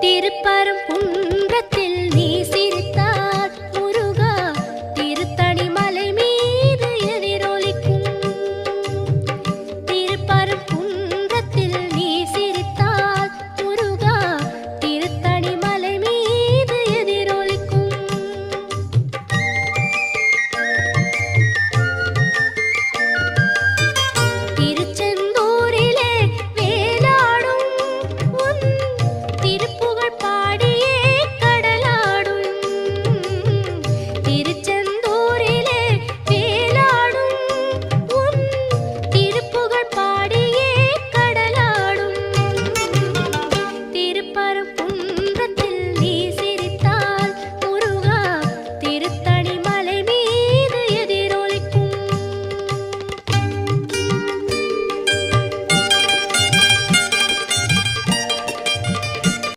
திருப்பரங்குன்றத்தில் நீ சிரித்தால் முருகா திருத்தணி மலை மீது எதிரொலிக்கும். திருப்பரங்குன்றத்தில் நீ சிரித்தால் முருகா திருத்தணி மலை மீது எதிரொலிக்கும். திருச்செந்தூரிலே வேலாடும் உன் திருப்புகழ் பாடியே கடலாடும். திருச்செந்தூரிலே வேலாடும் உன் திருப்புகழ் பாடியே கடலாடும். திருப்பரங்குன்றத்தில்